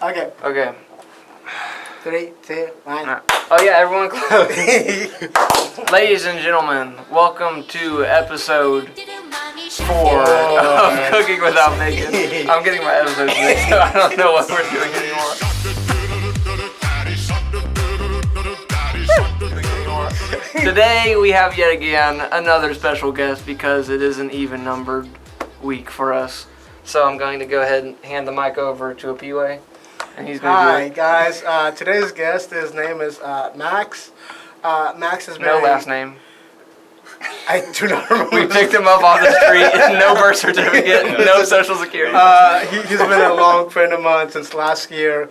Okay. Okay. 3, 2, 1. Oh yeah, everyone close. Ladies and gentlemen, welcome to episode 4 of Cooking Without Bacon. I'm getting my episodes mixed, so I don't know what we're doing anymore. Today we have yet again another special guest because it is an even numbered week for us. So I'm going to go ahead and hand the mic over to Aphiwe. And he's going to Hi guys, today's guest, his name is Max. Max is no last name. I do not remember. We picked him up off the street, no birth certificate, no social security. He's been a long friend of mine since last year.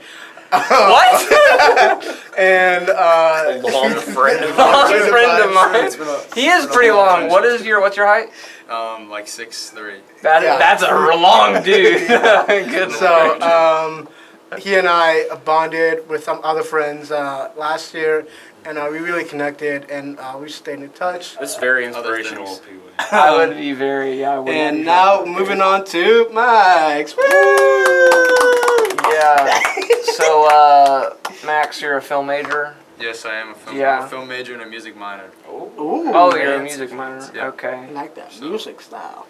What? And A long friend of Long mine. friend of mine. He is pretty long. What's your height? Like 6'3". That's a long dude. Good so Lord. he and I bonded with some other friends last year, and we really connected, and we stayed in touch. That's very inspirational. Aphiwe. I would be very. I would And be now very. moving on to Max. Woo! Yeah. So, Max, you're a film major. Yes, I am a film, Yeah. I'm a film major and a music minor. Ooh, Oh, you're a yeah. music minor. Yeah. Okay. I like that music style.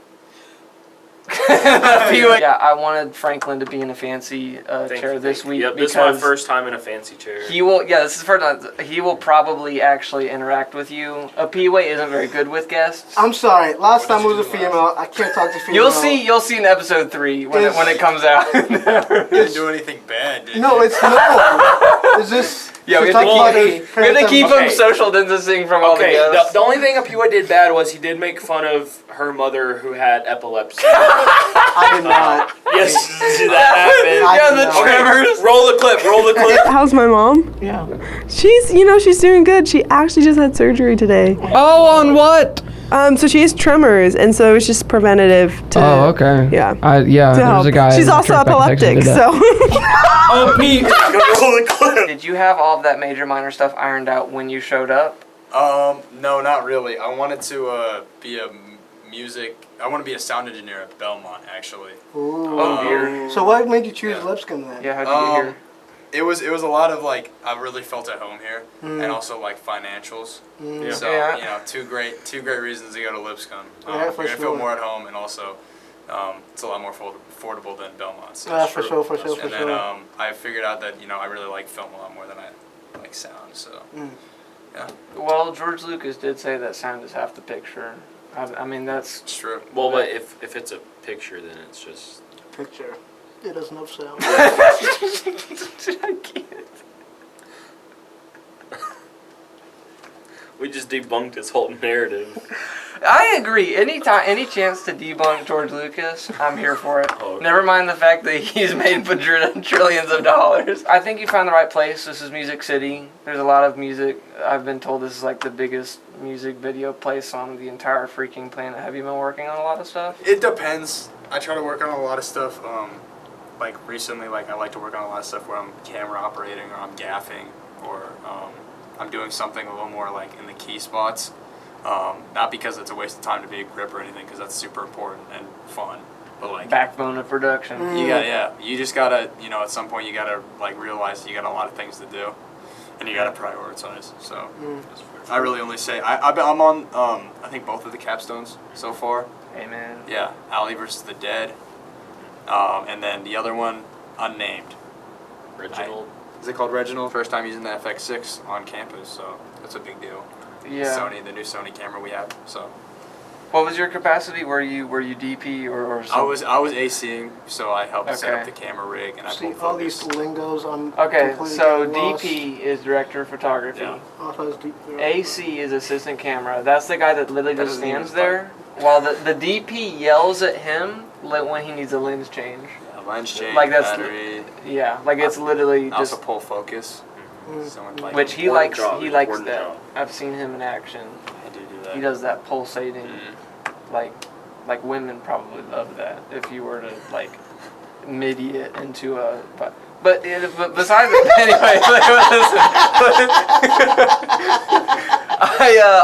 Yeah, I wanted Franklin to be in a fancy chair this week. Yep, because this is my first time in a fancy chair. He will. Yeah, this is the first time. He will probably actually interact with you. Aphiwe isn't very good with guests. I'm sorry. Last What time did was a you do female. I can't talk to female. You'll see in episode 3 when it comes out. You didn't do anything bad, did No, you? it's no. It's just. Yeah, we she's have to talking keep, about we have to keep him Okay. social distancing from all the Okay, guests. the only thing Aphiwe did bad was he did make fun of her mother who had epilepsy. I did not. Yes, that happened. Yeah, the Okay. tremors. Roll the clip, roll the clip. How's my mom? Yeah. She's doing good. She actually just had surgery today. Oh, on what? So she has tremors, and so it's just preventative to. Oh, okay. Yeah. Yeah, To there's help. a guy. She's in also Trek Back epileptic, Protection so. Oh, me. Roll the clip. Did you have all of that major minor stuff ironed out when you showed up? No, not really. I wanted to be a I want to be a sound engineer at Belmont, actually. Ooh. Oh dear. So what made you choose Yeah. Lipscomb then? Yeah, how'd you get here? It was a lot of like I really felt at home here, and also like financials. Mm. So Yeah. you know, two great reasons to go to Lipscomb. Yeah, for you're gonna feel sure. more at home, and also it's a lot more affordable than Belmont. So Yeah, for sure, for sure, for and then sure. I figured out that I really like film a lot more than I like sound. So yeah, Well, George Lucas did say that sound is half the picture. I mean, that's... it's true. Well, but if it's a picture, then it's just... Picture. It does no sound. I can't. We just debunked his whole narrative. I agree. Any chance to debunk George Lucas, I'm here for it. Oh, okay. Never mind the fact that he's made trillions of dollars. I think you found the right place. This is Music City. There's a lot of music. I've been told this is like the biggest music video place on the entire freaking planet. Have you been working on a lot of stuff? It depends. I try to work on a lot of stuff. Like recently, like I like to work on a lot of stuff where I'm camera operating or I'm gaffing or I'm doing something a little more like in the key spots. Not because it's a waste of time to be a grip or anything, because that's super important and fun. But like Backbone of production. you just gotta, at some point you gotta like realize you got a lot of things to do, and you gotta prioritize. So I really only say I'm on I think both of the capstones so far. Amen. Yeah, Ali versus the Dead, and then the other one unnamed. Reginald. Is it called Reginald? First time using the FX6 on campus, so that's a big deal. Yeah. The new Sony camera we have. So What was your capacity? Were you DP or I something? was ACing, so I helped set up Okay. the camera rig and I See, pulled all these focus. lingos on. Okay, completely so getting lost. DP is director of photography. Yeah. Also, it's deep. AC is assistant camera. That's the guy that literally That just doesn't even stands there while the DP yells at him when he needs a lens change. Yeah, lens change, Like that's battery. Yeah, like it's literally I also just pull focus. Mm. Someone like which he important likes. job, He likes important that. job. I've seen him in action. I do that. He does that pulsating. Mhm. Like women probably love that if you were to like midi it into a but besides anyway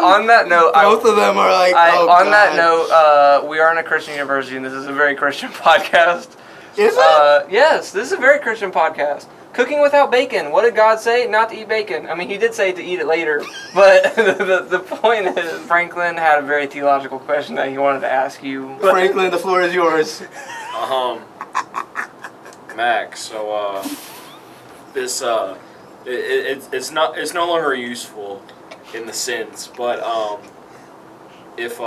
on that note Both of them are like. on that note we are in a Christian university and this is a very Christian podcast, Is it? Yes, this is a very Christian podcast. Cooking without bacon. What did God say? Not to eat bacon. I mean, he did say to eat it later. But the point is, Franklin had a very theological question that he wanted to ask you. Franklin, the floor is yours. Max. So this it's no longer useful in the sense, but if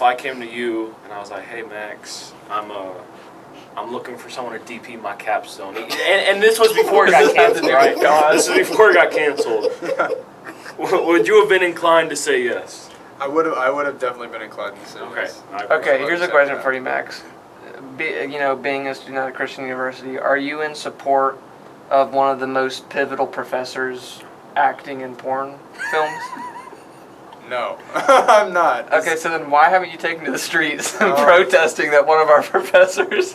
I came to you and I was like, hey Max, I'm looking for someone to DP my capstone. And this was before it got canceled, right? This is before it got canceled. Would you have been inclined to say yes? I would have definitely been inclined to say yes. Okay, here's a question for you, Max. Being a student at a Christian university, are you in support of one of the most pivotal professors acting in porn films? No, I'm not. Okay, so then why haven't you taken to the streets and protesting that one of our professors is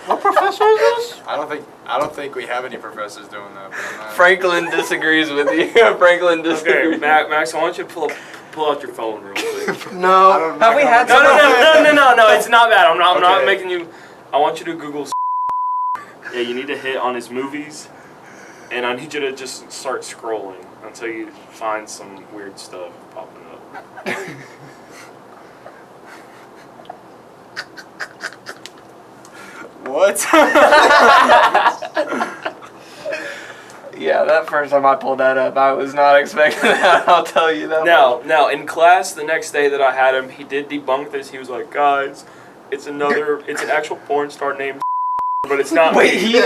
What professor is this? I don't think we have any professors doing that. But I'm not. Franklin disagrees with you. Franklin disagrees. Okay, Max, I want you to pull out your phone real quick. No. Have we had No, it's not bad. I'm not Okay. making you. I want you to Google. Yeah, you need to hit on his movies, and I need you to just start scrolling until you find some weird stuff popping up. What? Yeah, that first time I pulled that up, I was not expecting that. I'll tell you that. Now, in class the next day that I had him, he did debunk this. He was like, guys, it's an actual porn star named but it's not Wait, me. he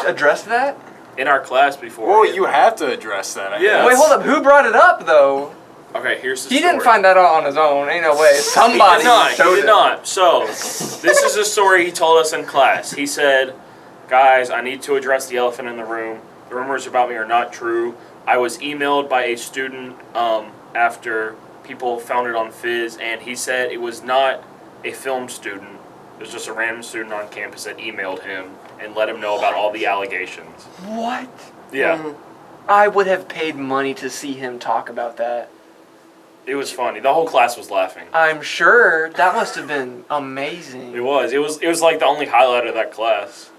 addressed that? In our class before. Well, you have to address that. I Yeah. guess. Wait, hold up. Who brought it up though? Okay, here's the He story. didn't find that out on his own. Ain't no way. Somebody He showed did it. not. So, this is a story he told us in class. He said, guys, I need to address the elephant in the room. The rumors about me are not true. I was emailed by a student after people found it on Fizz, and he said it was not a film student. It was just a random student on campus that emailed him and let him know about all the allegations. What? Yeah. I would have paid money to see him talk about that. It was funny. The whole class was laughing. I'm sure that must have been amazing. It was like the only highlight of that class.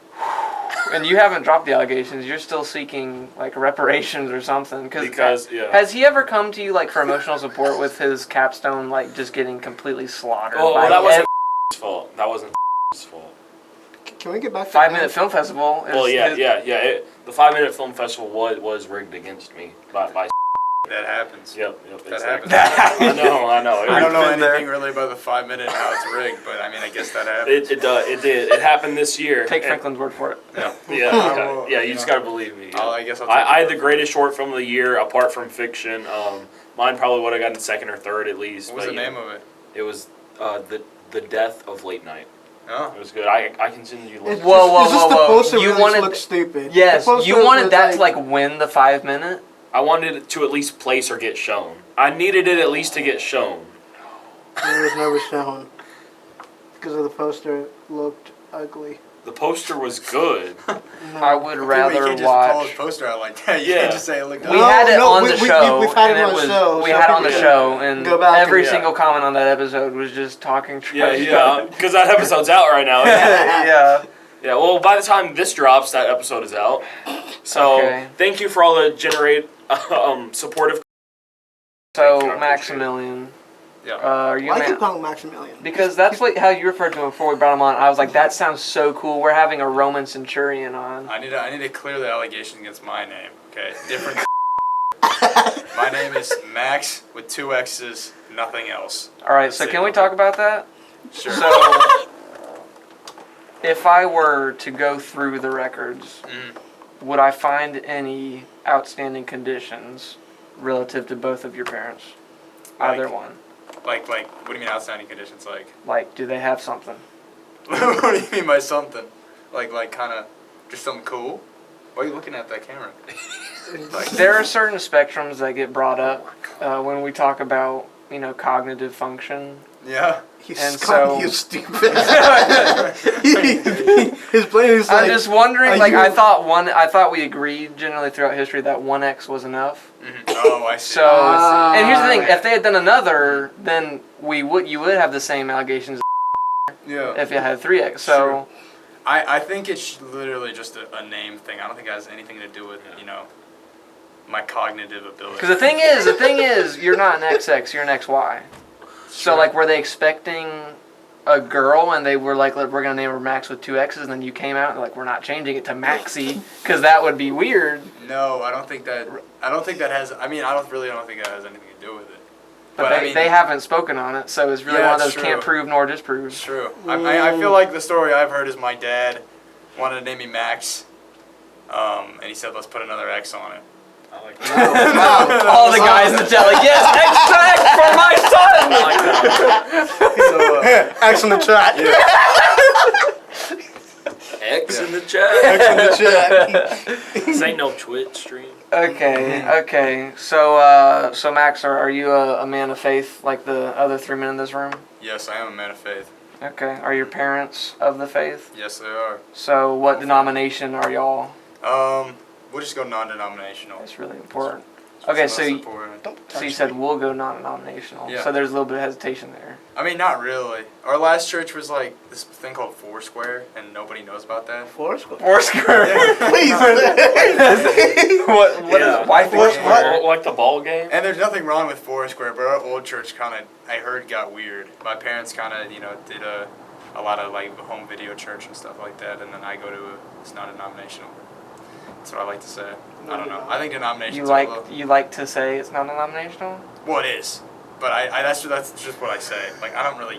And you haven't dropped the allegations. You're still seeking like reparations or something. Because, yeah. Has he ever come to you like for emotional support with his capstone like just getting completely slaughtered? Well, by that wasn't his fault. That wasn't his fault. Can we get back to 5 Minute Film Festival? Well, yeah. The 5 Minute Film Festival was rigged against me by. That happens. Yep. That happens. I know. I don't know been there. anything really about the 5 minute and how it's rigged, but I mean, I guess that happens. It did. It happened this year. Take Franklin's word for it. Yeah. You just gotta believe me. I guess I'll I had the greatest short film of the year apart from fiction. Mine probably would have gotten second or third at least. What was the name of it? It was the Death of Late Night. Oh. It was good. I can send you links. Whoa. The poster You really wanted- looks stupid. Yes, The poster you wanted was that to like win the 5 minute. I wanted it to at least place or get shown. I needed it at least to get shown. It was never shown because of the poster looked ugly. The poster was good. I would You rather can't just pull his watch. poster out like that. You Yeah. can't just say it looked We ugly. had it on the we've show. had it and on the show. We so had it on the people show, can and go back every and- single comment on that episode was just talking trash. Yeah, because that episode's out right now. Yeah. Yeah, well, by the time this drops, that episode is out. So, Okay. thank you for all the supportive. So Thank you, I Maximilian, Yeah. are you a Why man? keep calling Maximilian? Because that's how you referred to him before we brought him on. I was like, that sounds so cool. We're having a Roman centurion on. I need to clear the allegation against my name. Okay, different. My name is Max with 2 X's, nothing else. All right, so That's can it. we talk about that? Sure. So, if I were to go through the records, would I find any outstanding conditions relative to both of your parents? Either one. Like, what do you mean outstanding conditions? Like, do they have something? What do you mean by something? Like kind of just something cool? Why are you looking at that camera? There are certain spectrums that get brought up when we talk about, cognitive function. Yeah. He's And calling so- you stupid. His brain is like. I'm just wondering, are like, you- I thought we agreed generally throughout history that 1x was enough. Oh, I see. So, and here's the thing: if they had done another, then you would have the same allegations. Yeah. if you had 3X. So I think it's literally just a name thing. I don't think it has anything to do with, my cognitive ability. because the thing is, you're not an XX, you're an XY. So like, were they expecting a girl and they were like, we're gonna name her Max with 2 X's, and then you came out and like, we're not changing it to Maxie because that would be weird. No, I don't think that has. I mean, I don't think that has anything to do with it. But they haven't spoken on it, so it's really one of those can't prove nor disprove. It's true. I feel like the story I've heard is my dad wanted to name me Max, and he said, let's put another X on it. I like that. All the guys in the chat like, yes, X for my son. So, X in the chat. X in the chat. X in the chat. This ain't no Twitch stream. Okay. So Max, are you a man of faith like the other 3 men in this room? yes, I am a man of faith. Okay. Are your parents of the faith? Yes, they are. So what denomination are y'all? We'll just go non-denominational. That's really important. Okay, so you said we'll go non-denominational. Yeah. So there's a little bit of hesitation there. I mean, not really. Our last church was like this thing called Foursquare, and nobody knows about that. Foursquare. Foursquare. Please. What is it? Why Foursquare? Like the ball game? And there's nothing wrong with Foursquare, but our old church kind of, I heard, got weird. My parents kind of, did a lot of like home video church and stuff like that, and then I go to it's non-denominational. That's what I like to say. I don't know. I think denominations You are like a little... you like to say it's non-denominational? Well, it is. But that's just what I say. Like, I don't really...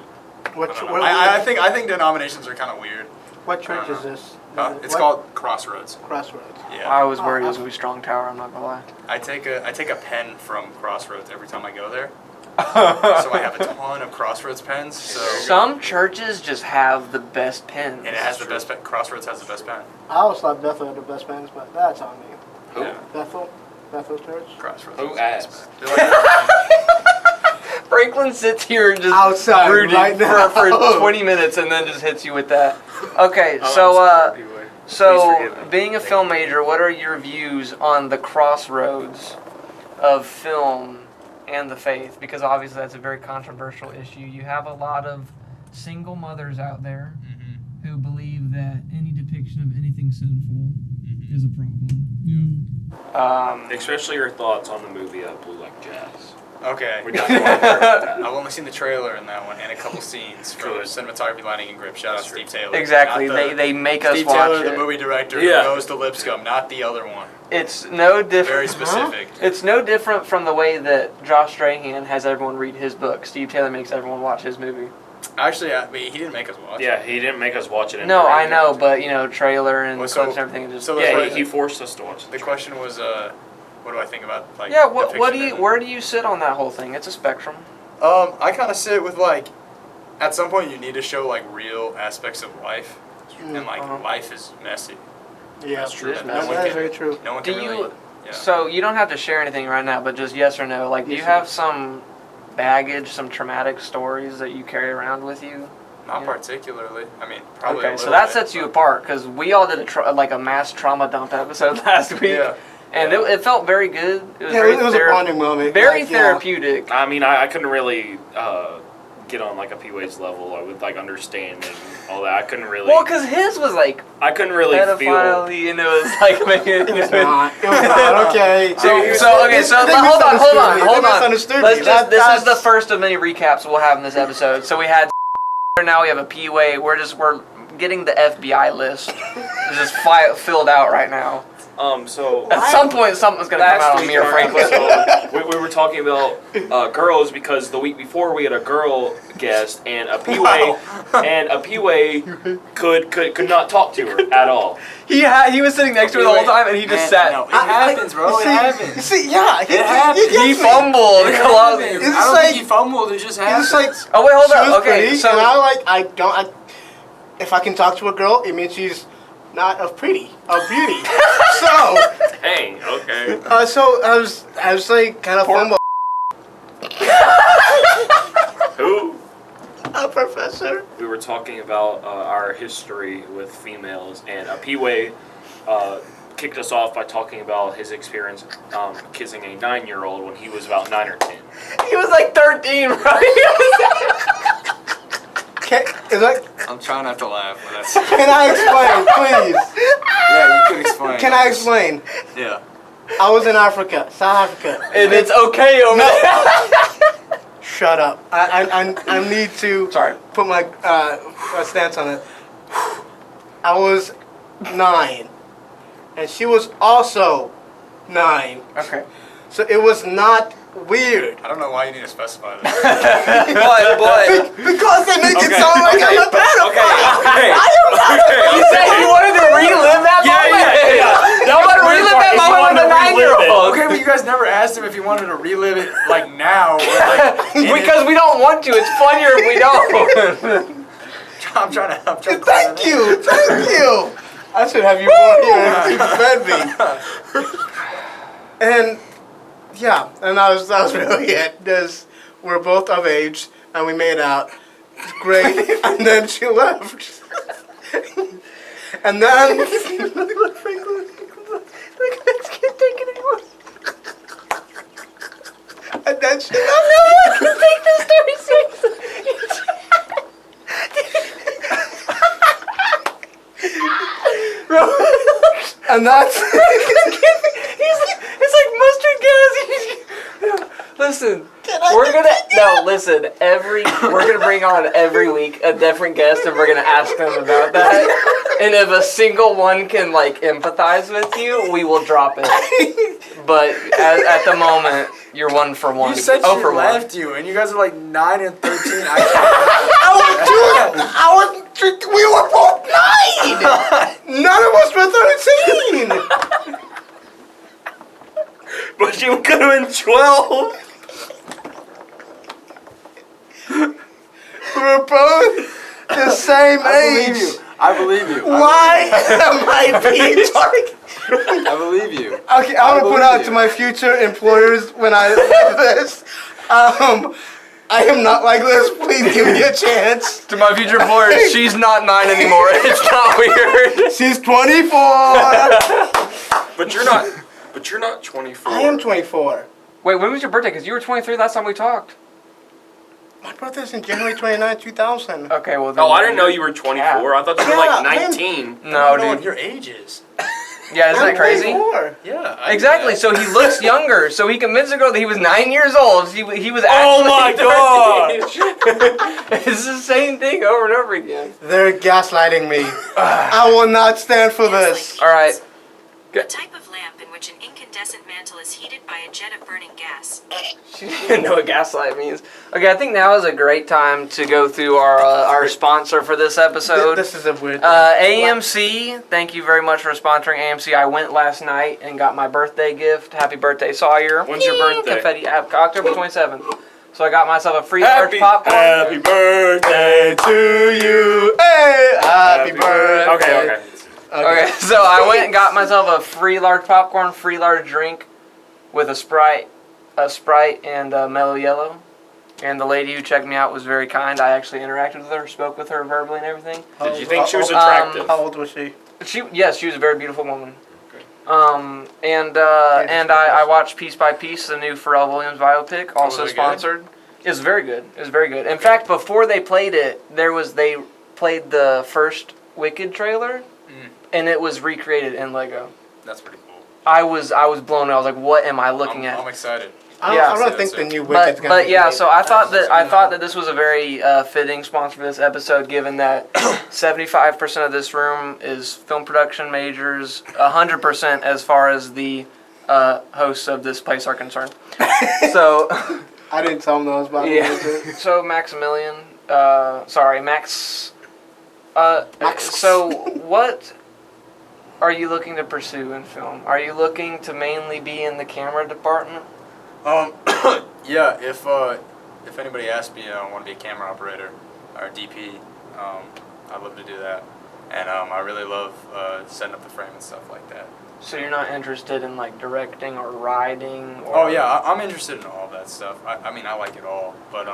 What, I don't know. what, I think denominations are kind of weird. what church is this? It's What? called Crossroads. Crossroads. Yeah. I was worried it was gonna be Strong Tower. I'm not gonna lie. I take a pen from Crossroads every time I go there. So I have a ton of Crossroads pens. So Some churches just have the best pens. and it has the best pen. Crossroads has the best pen. I always thought Bethel had the best bands, but that's on me. Who? Yeah. Bethel Church. Crossroads. Who has the asked? best pen. They're like, Franklin sits here and just Outside brooding right now. for 20 minutes and then just hits you with that. Okay, Oh, so I'm sorry, Aphiwe. Please so forgive me. being a film major, what are your views on the crossroads of film and the faith? Because obviously that's a very controversial issue. You have a lot of single mothers out there who believe that any depiction of anything sinful is a problem. Especially your thoughts on the movie Blue Like Jazz. okay. We definitely want to hear about that. I've only seen the trailer in that one and a couple scenes for Good. cinematography, lighting, and grip. Shout out to Steve Taylor. Exactly. Not the- They make us Steve watch Taylor, it. the movie director, Yeah. who goes to Lipscomb, not the other one. It's no different. Very specific. It's no different from the way that Josh Strahan has everyone read his book. Steve Taylor makes everyone watch his movie. Actually, he didn't make us watch. Yeah, he didn't make us watch it. No, I know, but trailer and Well, clips so- and everything. Just so Yeah, Right. he forced us to watch it. The question was, what do I think about like? yeah. What do depiction you? in it? Where do you sit on that whole thing? It's a spectrum. I kind of sit with like, at some point you need to show like real aspects of life, and like life is messy. Yeah, That's true. It is No messy. one That is can- very true. No one Do can you? really. Yeah. So you don't have to share anything right now, but just yes or no. Like, do you have some baggage, some traumatic stories that you carry around with you? Not Yeah. particularly. I mean, probably. Okay, a so little that bit, sets you but- apart because we all did a mass trauma dump episode last week, Yeah. and it felt very good. It was Yeah, very it was a bonding moment. very Like, yeah. therapeutic. I mean, I couldn't really get on like Aphiwe's level. I would like understand and all that. I couldn't really. Well, because his was like I couldn't really feel. pedophile, and it was like making. It was not. It was not. Okay. So They hold on. misunderstood me. They misunderstood Let's me. just. This is the That's- first of many recaps we'll have in this episode. So we had. Now we have Aphiwe. We're getting the FBI list. It's just filled out right now. So At some point, something's gonna come out on me or Franklin. we were talking about girls because the week before we had a girl guest and Aphiwe could not talk to her at all. He was sitting next to her the whole time, and he just sat. No, it happens, bro. It happens. See, yeah, It happens. He fumbled. It Close. happens. It's I don't like- think he fumbled. It just It's happens. like Oh wait, hold she on. was Okay, pretty, so and if I can talk to a girl, it means she's not of beauty. So, Dang. Okay. so I was like kind of fumble. Who? A professor. We were talking about our history with females, and Aphiwe kicked us off by talking about his experience kissing a 9-year-old when he was about 9 or 10. he was like 13, right? Is that, I'm trying not to laugh, but that's. can I explain, please? Yeah, you can explain. Can I explain? Yeah. I was in Africa, South Africa. And it's okay over there. Shut up. I need to Sorry. put my stance on it. I was 9. And she was also 9. Okay. So it was not weird. I don't know why you need to specify that. But Because they make it Okay, sound like okay, I'm a pedophile. Okay. you said you wanted to relive that moment. Y'all want to relive that moment with a 9-year-old. Okay, but you guys never asked him if he wanted to relive it like now. Or, like, Because we don't want to. It's funnier if we don't. I'm trying to. Thank you. I should have you more here to defend me. And yeah, and that was really it. Because we're both of age and we made out. It's great. And then she left. And then look, Franklin. Look, I can't take it anymore. And then she left. No, I can take this story seriously. And that's It's like mustard gas. Listen, we're gonna bring on every week a different guest, and we're gonna ask them about that. And if a single one can like empathize with you, we will drop it. But at the moment, you're 1 for 1. You said oh she for left you, and you guys are like 9 and 13. we were both 9. None of us were 13. But you could have been 12. We were both the same age. I believe you. Why am I being targeted? I believe you. Okay, I'm gonna put out to my future employers when I leave this. I am not like this. Please give me a chance. To my future employers, she's not 9 anymore. It's not weird. She's 24. But you're not 24. I am 24. Wait, when was your birthday? Because you were 23 last time we talked. My birthday's in January 29, 2000. Okay, well then. Oh, I didn't know you were 24. Yeah. I thought you were Yeah, like 19. No, I don't know dude. what your age is. Yeah, isn't that crazy? 24. Yeah. Exactly. So he looks younger. So he convinced the girl that he was 9 years old. He was actually. Oh my 13. It's the same thing over and over again. They're gaslighting me. I will not stand for this. All right. A type of lamp in which an incandescent mantle is heated by a jet of burning gas. She didn't know what gaslight means. Okay, I think now is a great time to go through our sponsor for this episode. This is a weird. AMC, thank you very much for sponsoring AMC. I went last night and got my birthday gift. Happy birthday, Sawyer. When's your birthday? Confetti, October 27th. So I got myself a free large popcorn. Happy birthday to you. Hey, happy birthday. Okay. Okay, so I went and got myself a free large popcorn, free large drink with a Sprite and a Mellow Yellow. And the lady who checked me out was very kind. I actually interacted with her, spoke with her verbally and everything. Did you think she was attractive? How old was she? Yes, she was a very beautiful woman. And I watched Piece by Piece, the new Pharrell Williams biopic, also was it sponsored. It was very good. It was very good. In fact, before they played it, they played the first Wicked trailer, and it was recreated in Lego. That's pretty cool. I was blown away. I was like, what am I looking at? I'm excited. I don't think the new Wicked's gonna But be yeah, great. so I thought that this was a very fitting sponsor for this episode, given that 75% of this room is film production majors, 100% as far as the hosts of this place are concerned. So I didn't tell him those, but yeah. So Maximilian, Max. So what are you looking to pursue in film? Are you looking to mainly be in the camera department? Yeah. If anybody asks me, I want to be a camera operator or DP. I'd love to do that, and I really love setting up the frame and stuff like that. So you're not interested in like directing or writing? Or Oh yeah, I'm interested in all of that stuff. I mean, I like it all, but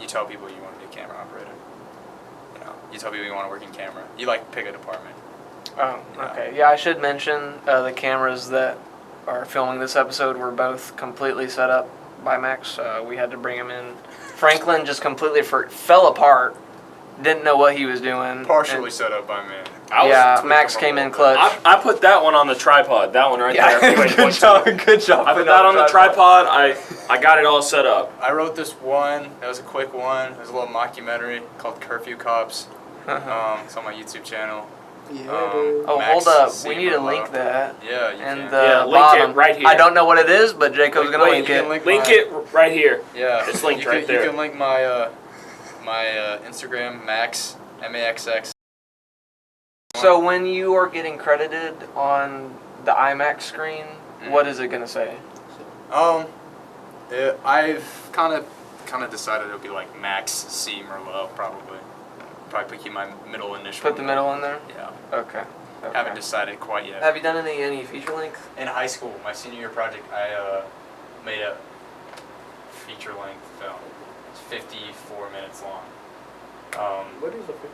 you tell people you want to be a camera operator. You tell people you want to work in camera. You like pick a department. Oh, okay. Yeah, I should mention the cameras that are filming this episode were both completely set up by Max. We had to bring them in. Franklin just completely fell apart didn't know what he was doing. Partially and- set up by me. Yeah, tweaking Max them came a in little bit. clutch. I put that one on the tripod. That one right Yeah, there. good job. Good job. I put that on the tripod. I got it all set up. I wrote this one. That was a quick one. It was a little mockumentary called Curfew Cops. It's on my YouTube channel. Yeah, dude. Oh, Max hold up. We need to Merlo. link that. Yeah, you And can. the Yeah, link bottom. it right here. I don't know what it is, but Jacob's gonna Wait, link you it. can link Link my- it right here. Yeah, It's linked you right can, there. You can link my Instagram, Max MAXX. So when you are getting credited on the IMAX screen, what is it gonna say? I've kind of decided it'll be like Maxx C Merlo probably. Probably keep my middle initial. Put the middle in there. Yeah. Okay. Haven't decided quite yet. Have you done any feature length? In high school, my senior year project, I made a feature-length film. It's 54 minutes long. What is a picture?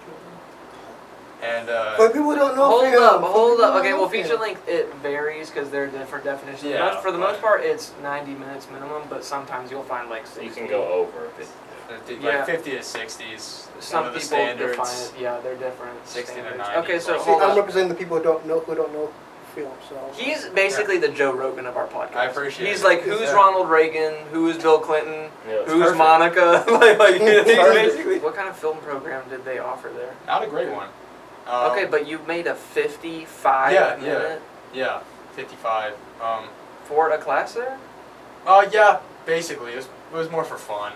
And But people don't know. Hold film. up, People hold up. don't Okay, know well, feature film. length it varies because there are different definitions. Yeah, For the most but- part, it's 90 minutes minimum, but sometimes you'll find like 60. You can go over. Yeah. 50 to 60 is Some one of the people standards. define it. Yeah, they're different. 60 to standards. 90, Okay, so like- hold I'm on. representing the people who don't know film. So He's basically the Joe Rogan of our podcast. I appreciate He's it. like, who's Yeah. Ronald Reagan? Who is Bill Clinton? Yeah, it's Who's perfect. Monica? like he's Perfect. basically. What kind of film program did they offer there? Not a great one. Okay, but you made a 55 Yeah, minute Yeah, 55. for a class there? Yeah, basically. It was more for fun.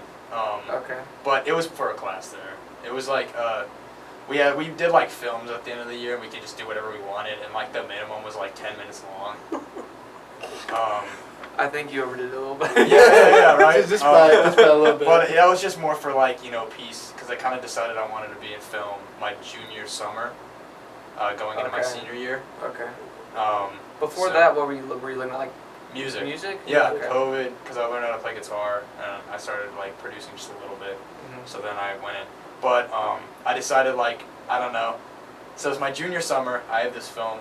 Okay. But it was for a class there. It was like we did like films at the end of the year and we could just do whatever we wanted and like the minimum was like 10 minutes long. I think you overdid it a little bit. Yeah, right. Just by a little bit. But yeah, it was just more for like, peace, because I kind of decided I wanted to be in film my junior summer, going into my Okay. senior year. Okay. So- Before that, what were you looking at? Like Music. music? Yeah, Okay. COVID, because I learned how to play guitar, and I started like producing just a little bit. Mhm. So then I went in. But I decided like, I don't know. So it's my junior summer. I have this film.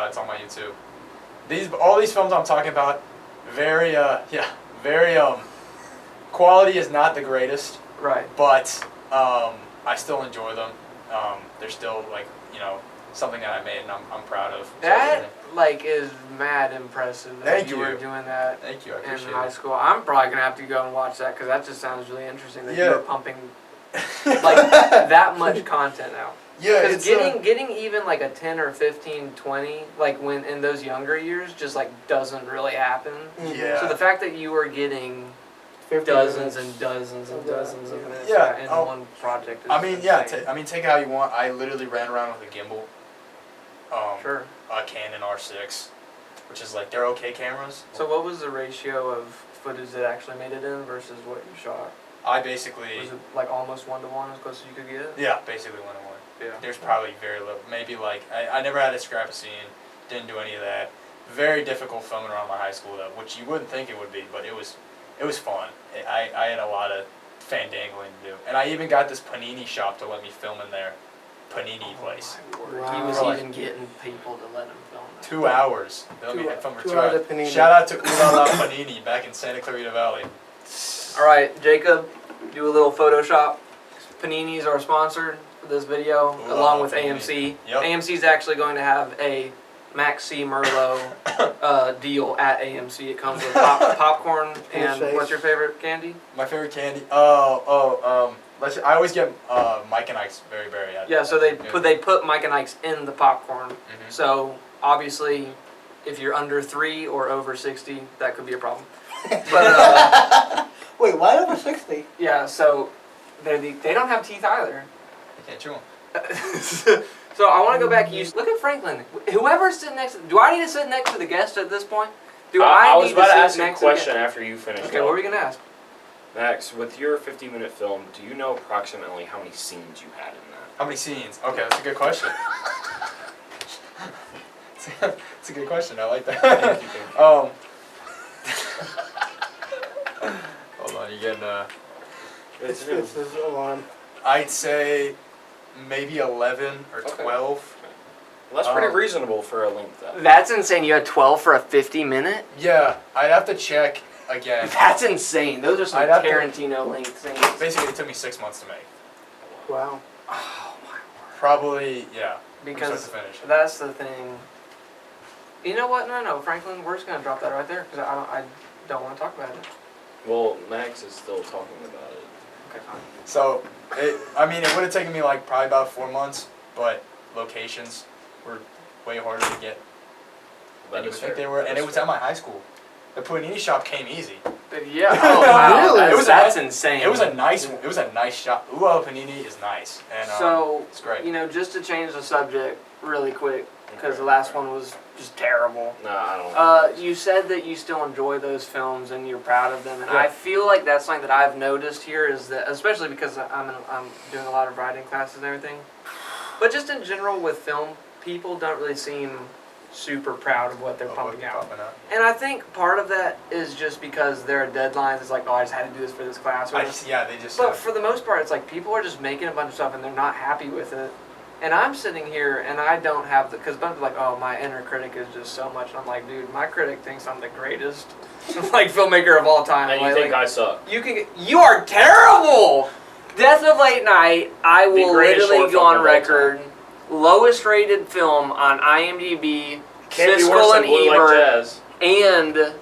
It's on my YouTube. All these films I'm talking about, very quality is not the greatest, Right. but I still enjoy them. They're still like, something that I made and I'm proud of. That like is mad impressive that Thank you were you. doing that Thank you, I in appreciate high it. school. I'm probably gonna have to go and watch that because that just sounds really interesting that you Yeah. were pumping like that much content out. Yeah, Because it's getting even like a 10 or 15, 20, like when in those younger years, just like doesn't really happen. Yeah. So the fact that you were getting 50 dozens minutes. and dozens and dozens of minutes Yeah, in oh, one project is I mean, yeah. insane. Take it how you want. I literally ran around with a gimbal, Sure. a Canon R6, which is like they're okay cameras. So what was the ratio of footage that actually made it in versus what you shot? I basically, Was it like almost 1-to-1 as close as you could get? yeah, basically 1-on-1. Yeah. There's probably very little, maybe like I never had to scrap a scene, didn't do any of that. Very difficult filming around my high school though, which you wouldn't think it would be, but it was fun. I had a lot of fandangling to do, and I even got this panini shop to let me film in their panini place. Wow. He was Right. even getting people to let him film. that. 2 hours. They let me Two- film for 2 2 hours hours. of panini. Shout out to Ulala Panini back in Santa Clarita Valley. All right, Jacob, do a little Photoshop. Panini's our sponsor for this video, Ooh, along with Panini. AMC. Yep. AMC is actually going to have a Maxx Merlo deal at AMC. It comes with popcorn and Face. what's your favorite candy? My favorite candy. I always get Mike and Ike's Very Berry. Yeah, so they put Mike and Ike's in the popcorn. Mhm. So obviously, if you're under 3 or over 60, that could be a problem. But Wait, why over 60? yeah, so they don't have teeth either. I can't chew 'em. So I want to go back. Look at Franklin. Whoever's sitting next. Do I need to sit next to the guest at this point? Do I was need about to sit ask you a next to the question guest? after you finished. Okay, up. what were we gonna ask? Max, with your 50-minute film, do you know approximately how many scenes you had in that? How many scenes? Okay, that's a good question. It's a good question. I like that. Thank you. Hold on, you're getting It's his alarm. I'd say maybe 11 or Okay. 12. Well, that's pretty reasonable for a length. That's insane. You had 12 for a 50-minute. Yeah, I'd have to check again. That's insane. Those are some I'd have to- Tarantino length things. Basically, it took me 6 months to make. Wow. Probably, yeah. Because Start to finish. that's the thing. You know what? No, Franklin, we're just gonna drop that right there because I don't want to talk about it. Well, Max is still talking about it. Okay, fine. So, it would have taken me like probably about 4 months, but locations were way harder to get than you would think they were, and it was at my high school. The panini shop came easy. Yeah. Oh wow. Really? That's insane. It was a nice shop. Uo Panini is nice, and So it's great. you know, just to change the subject really quick because the last one was just terrible. No, I don't. You said that you still enjoy those films and you're proud of them, and Yeah. I feel like that's something that I've noticed here is that, especially because I'm doing a lot of writing classes and everything, but just in general with film, people don't really seem super proud of what they're pumping out. And I think part of that is just because there are deadlines. It's like, oh, I just had to do this for this class. They just. But for the most part, it's like people are just making a bunch of stuff and they're not happy with it. And I'm sitting here and I don't have the, because bunch of like, oh, my inner critic is just so much. And I'm like, dude, my critic thinks I'm the greatest like filmmaker of all time. And you think I suck? You are terrible. Death of Late Night. I will greatest literally short go film on of all record. Lowest rated film on IMDb. Can't be Siskel worse and than Blue Like Ebert. Jazz. And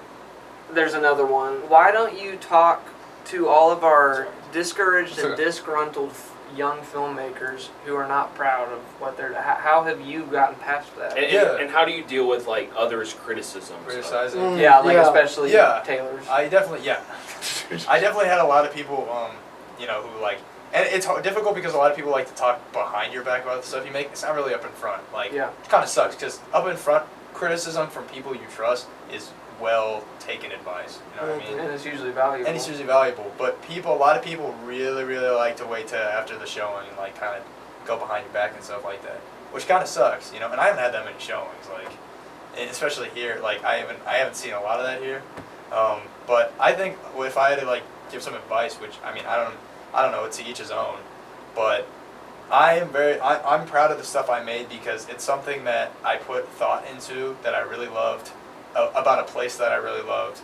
there's another one. Why don't you talk to all of our discouraged and disgruntled young filmmakers who are not proud of what they're... How have you gotten past that? And how do you deal with like others' criticisms? Criticizing. Yeah, like Yeah. especially Yeah. Taylor's. I definitely had a lot of people, who like, and it's difficult because a lot of people like to talk behind your back about the stuff you make. It's not really up in front. Like, Yeah. it kind of sucks because up in front, criticism from people you trust is well taken advice. You know what I mean? And it's usually valuable. And it's usually valuable, but a lot of people really, really like to wait till after the showing and like kind of go behind your back and stuff like that, which kind of sucks, And I haven't had that many showings, like, and especially here, like I haven't seen a lot of that here. But I think if I had to like give some advice, which I mean I don't know, it's to each his own, but I'm proud of the stuff I made because it's something that I put thought into that I really loved, about a place that I really loved.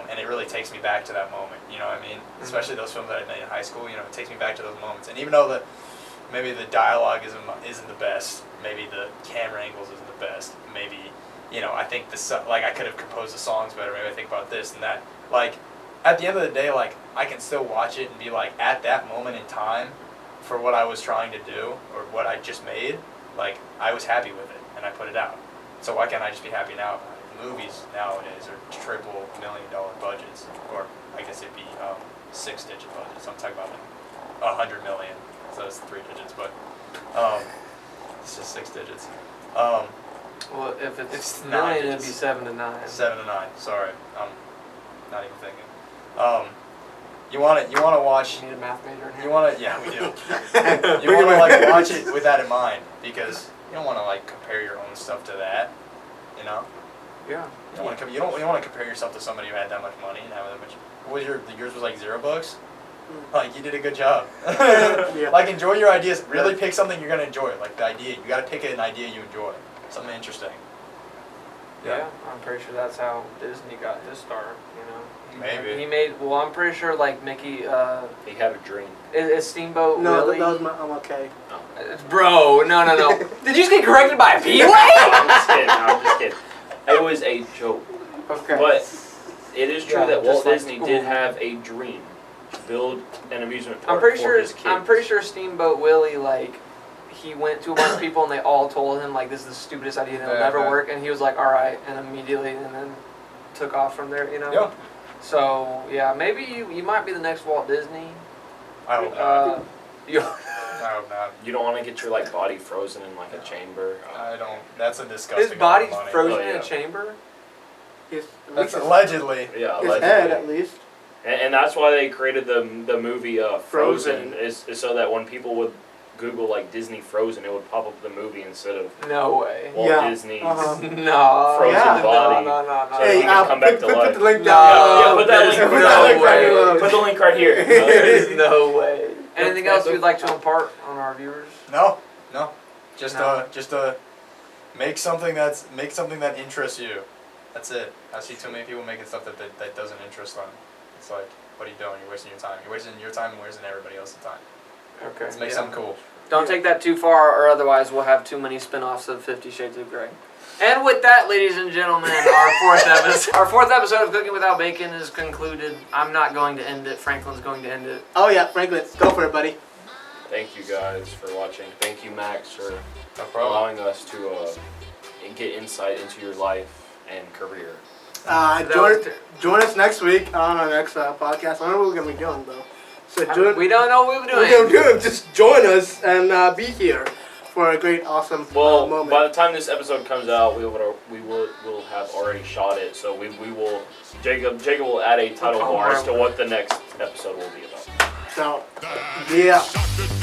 And it really takes me back to that moment, you know what I mean? Mm-hmm. Especially those films that I made in high school, it takes me back to those moments. And even though maybe the dialogue isn't the best, maybe the camera angles isn't the best, maybe, I think I could have composed the songs better, maybe I think about this and that. Like, at the end of the day, like, I can still watch it and be like, at that moment in time, for what I was trying to do, or what I just made, like, I was happy with it, and I put it out. So why can't I just be happy now? Movies nowadays are triple $1 million budgets, or I guess it'd be 6-digit budgets. I'm talking about like 100 million, so it's 3 digits, but it's just 6 digits. Well, if it's It's million, it'd be 9 digits. 7 to 9. 7 to 9. Sorry, I'm not even thinking. You want to watch. You need a math major in here. You want to, yeah, we do. You want to like watch it with that in mind because you don't want to like compare your own stuff to that, Yeah. You don't want to compare yourself to somebody who had that much money and have that much. What was yours was like $0? Like you did a good job. Yeah. Like enjoy your ideas. Really pick something you're gonna enjoy. Like the idea, you got to pick an idea you enjoy. Something interesting. Yeah, I'm pretty sure that's how Disney got his start, Maybe. He made, well, I'm pretty sure, like, Mickey, He had a dream. is Steamboat No, Willie? I'm okay. Bro, no. Did you just get corrected by Aphiwe? I'm just kidding. I'm just kidding. It was a joke. Okay. But it is true Yeah, that Walt just like Disney school. did have a dream to build an amusement I'm park pretty for sure. his kids. I'm pretty sure Steamboat Willie, like, he went to a bunch of people and they all told him like, this is the stupidest idea and it'll never work, and he was like, all right, and immediately, and then took off from there, Yeah. So yeah, maybe you might be the next Walt Disney. I hope not. You, I hope not. You don't want to get your like body frozen in like a chamber. I don't. That's a disgusting. his body's amount of money. frozen Oh, in yeah. a chamber. That's allegedly. Yeah, His allegedly. head, at least. And that's why they created the movie Frozen, Frozen. is so that when people would Google like Disney Frozen, it would pop up the movie instead of No way. Walt Yeah. Disney's Uh-huh. No. frozen Yeah. body. No. So he can come back to put life. the link No. down. Yeah, put that link. there's Put no that link right way. here. Put the link right here. There's no way. Anything else you'd like to impart on our viewers? No. Just No. make something that interests you. That's it. I see too many people making stuff that doesn't interest them. It's like, what are you doing? You're wasting your time. You're wasting your time and wasting everybody else's time. Okay. Let's make yeah. something cool. Don't take that too far, or otherwise we'll have too many spin-offs of 50 Shades of Grey. And with that, ladies and gentlemen, our fourth episode of Cooking Without Bacon is concluded. I'm not going to end it. Franklin's going to end it. Oh yeah, Franklin, go for it, buddy. Thank you guys for watching. Thank you, Max, for allowing us to get insight into your life and career. Join us next week on our next podcast. I don't know what we're gonna be doing though. So We don't know what we're doing. We're gonna do. Just join us and be here for a great, awesome moment. By the time this episode comes out, we'll have already shot it. So we will. Jacob will add a title bar as to what the next episode will be about. So, yeah.